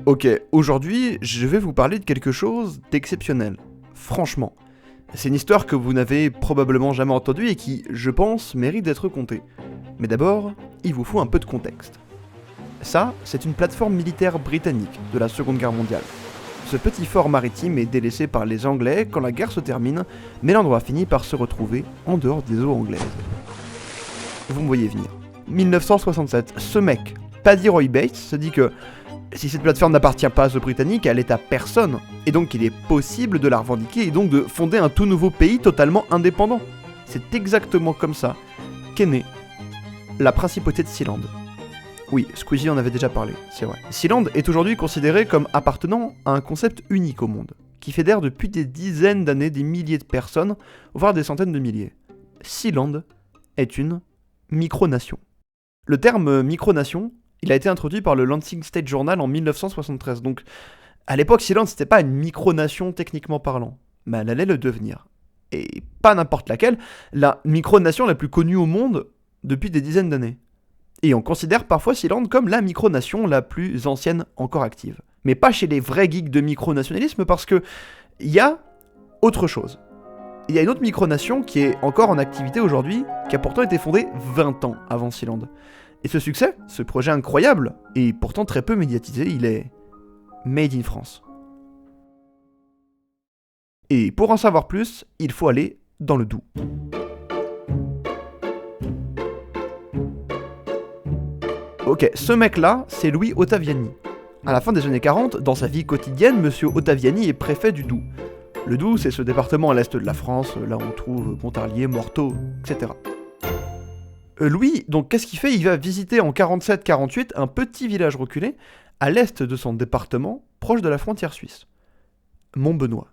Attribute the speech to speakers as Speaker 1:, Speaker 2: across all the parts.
Speaker 1: Ok, aujourd'hui, je vais vous parler de quelque chose d'exceptionnel. Franchement. C'est une histoire que vous n'avez probablement jamais entendue et qui, je pense, mérite d'être contée. Mais d'abord, il vous faut un peu de contexte. Ça, c'est une plateforme militaire britannique de la Seconde Guerre mondiale. Ce petit fort maritime est délaissé par les Anglais quand la guerre se termine, mais l'endroit finit par se retrouver en dehors des eaux anglaises. Vous me voyez venir. 1967, ce mec, Paddy Roy Bates, se dit que si cette plateforme n'appartient pas aux Britanniques, elle est à personne, et donc il est possible de la revendiquer et donc de fonder un tout nouveau pays totalement indépendant. C'est exactement comme ça qu'est née la principauté de Sealand. Oui, Squeezie en avait déjà parlé, c'est vrai. Sealand est aujourd'hui considéré comme appartenant à un concept unique au monde, qui fédère depuis des dizaines d'années des milliers de personnes, voire des centaines de milliers. Sealand est une micronation. Le terme micronation, il a été introduit par le Lancing State Journal en 1973, donc à l'époque Sealand c'était pas une micronation techniquement parlant, mais elle allait le devenir. Et pas n'importe laquelle, la micronation la plus connue au monde depuis des dizaines d'années. Et on considère parfois Sealand comme la micronation la plus ancienne encore active. Mais pas chez les vrais geeks de micronationalisme parce que il y a autre chose. Il y a une autre micronation qui est encore en activité aujourd'hui, qui a pourtant été fondée 20 ans avant Sealand. Et ce succès, ce projet incroyable, et pourtant très peu médiatisé, il est Made in France. Et pour en savoir plus, il faut aller dans le Doubs. Ok, ce mec-là, c'est Louis Ottaviani. À la fin des années 40, dans sa vie quotidienne, Monsieur Ottaviani est préfet du Doubs. Le Doubs, c'est ce département à l'est de la France, là où on trouve Pontarlier, Morteau, etc. Louis, donc qu'est-ce qu'il fait? Il va visiter en 47-48 un petit village reculé, à l'est de son département, proche de la frontière suisse. Montbenoît.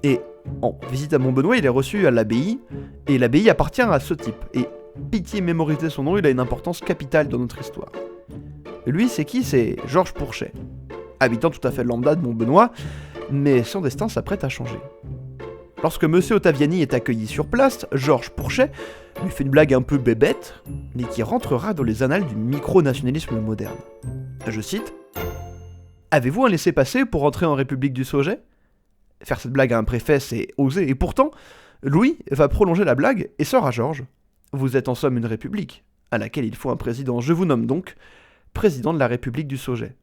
Speaker 1: Et en visite à Montbenoît, il est reçu à l'abbaye, et l'abbaye appartient à ce type. Et pitié mémoriser son nom, il a une importance capitale dans notre histoire. Lui, c'est qui? C'est Georges Pourchet. Habitant tout à fait lambda de Montbenoît, mais son destin s'apprête à changer. Lorsque Monsieur Ottaviani est accueilli sur place, Georges Pourchet lui fait une blague un peu bébête, mais qui rentrera dans les annales du micronationalisme moderne. Je cite: « Avez-vous un laissez-passer pour entrer en République du Sauget ?» Faire cette blague à un préfet, c'est oser, et pourtant, Louis va prolonger la blague et sort à Georges: « Vous êtes en somme une république, à laquelle il faut un président. Je vous nomme donc président de la République du Sauget. »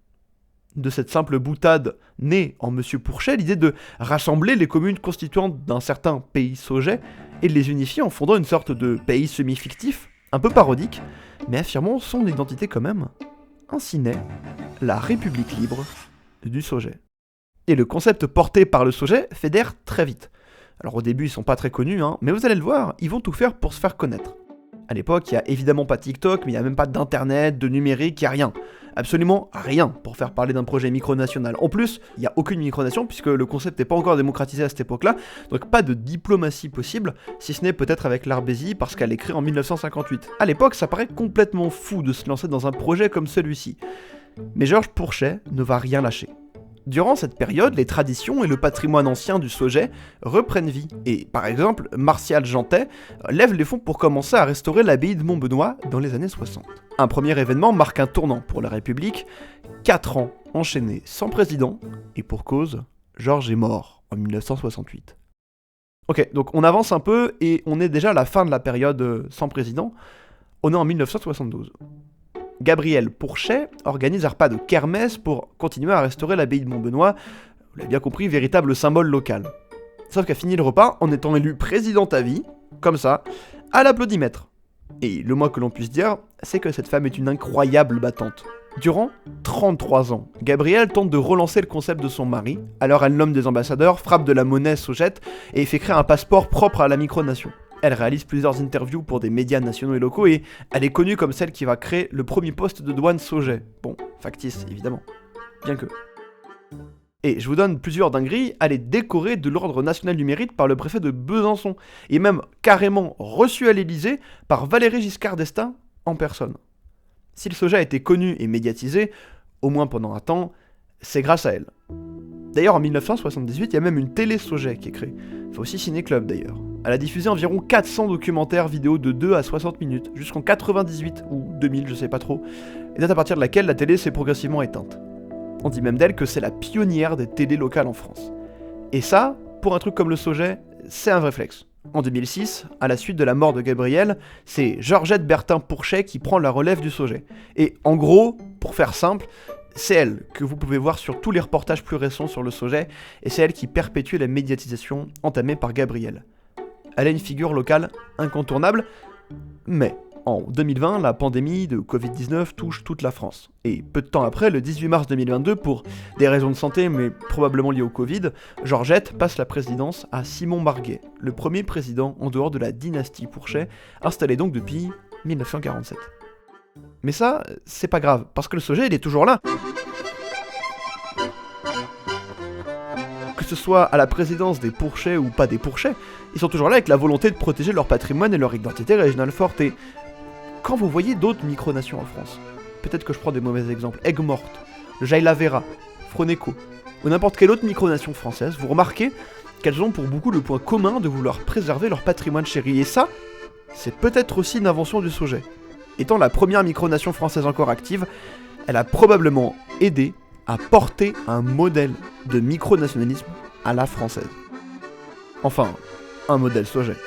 Speaker 1: De cette simple boutade naît en Monsieur Pourchet l'idée de rassembler les communes constituantes d'un certain pays Sauget et de les unifier en fondant une sorte de pays semi-fictif, un peu parodique, mais affirmant son identité quand même. Ainsi naît la République libre du Sauget. Et le concept porté par le Sauget fédère très vite. Alors au début ils sont pas très connus, mais vous allez le voir, ils vont tout faire pour se faire connaître. À l'époque, il n'y a évidemment pas TikTok, mais il n'y a même pas d'internet, de numérique, il n'y a rien. Absolument rien pour faire parler d'un projet micronational. En plus, il n'y a aucune micronation puisque le concept n'est pas encore démocratisé à cette époque-là, donc pas de diplomatie possible, si ce n'est peut-être avec l'Arbésie parce qu'elle est créée en 1958. À l'époque, ça paraît complètement fou de se lancer dans un projet comme celui-ci. Mais Georges Pourchet ne va rien lâcher. Durant cette période, les traditions et le patrimoine ancien du Sauget reprennent vie. Et par exemple, Martial Jeantet lève les fonds pour commencer à restaurer l'abbaye de Montbenoît dans les années 60. Un premier événement marque un tournant pour la République, 4 ans enchaînés sans président, et pour cause, Georges est mort en 1968. Ok, donc on avance un peu et on est déjà à la fin de la période sans président, on est en 1972. Gabriel Pourchet organise un repas de kermesse pour continuer à restaurer l'abbaye de Montbenoît, vous l'avez bien compris, véritable symbole local. Sauf qu'a fini le repas en étant élu président à vie, comme ça, à l'applaudimètre. Et le moins que l'on puisse dire, c'est que cette femme est une incroyable battante. Durant 33 ans, Gabriel tente de relancer le concept de son mari, alors elle nomme des ambassadeurs, frappe de la monnaie Saugette et fait créer un passeport propre à la micronation. Elle réalise plusieurs interviews pour des médias nationaux et locaux et elle est connue comme celle qui va créer le premier poste de douane Sauget. Bon, factice évidemment, bien que. Et je vous donne plusieurs dingueries, elle est décorée de l'Ordre National du Mérite par le préfet de Besançon, et même carrément reçue à l'Élysée par Valéry Giscard d'Estaing en personne. Si le Sauget a été connu et médiatisé, au moins pendant un temps, c'est grâce à elle. D'ailleurs en 1978, il y a même une télé Sauget qui est créée, enfin aussi Ciné Club d'ailleurs. Elle a diffusé environ 400 documentaires vidéo de 2 à 60 minutes, jusqu'en 98 ou 2000, je sais pas trop, et date à partir de laquelle la télé s'est progressivement éteinte. On dit même d'elle que c'est la pionnière des télés locales en France. Et ça, pour un truc comme le Sauget, c'est un vrai flex. En 2006, à la suite de la mort de Gabriel, c'est Georgette Bertin-Pourchet qui prend la relève du Sauget. Et en gros, pour faire simple, c'est elle que vous pouvez voir sur tous les reportages plus récents sur le Sauget, et c'est elle qui perpétue la médiatisation entamée par Gabriel. Elle est une figure locale incontournable, mais en 2020, la pandémie de Covid-19 touche toute la France. Et peu de temps après, le 18 mars 2022, pour des raisons de santé, mais probablement liées au Covid, Georgette passe la présidence à Simon Marguet, le premier président en dehors de la dynastie Pourchet, installé donc depuis 1947. Mais ça, c'est pas grave, parce que le Sauget, il est toujours là. Que ce soit à la présidence des Pourchets ou pas des Pourchets, ils sont toujours là avec la volonté de protéger leur patrimoine et leur identité régionale forte. Et quand vous voyez d'autres micronations en France, peut-être que je prends des mauvais exemples, Aigues-Mortes, le Jaïla-Vera, Froneco, ou n'importe quelle autre micronation française, vous remarquez qu'elles ont pour beaucoup le point commun de vouloir préserver leur patrimoine chéri. Et ça, c'est peut-être aussi une invention du Sauget. Étant la première micronation française encore active, elle a probablement aidé à porter un modèle de micronationalisme à la française. Enfin, un modèle Sauget.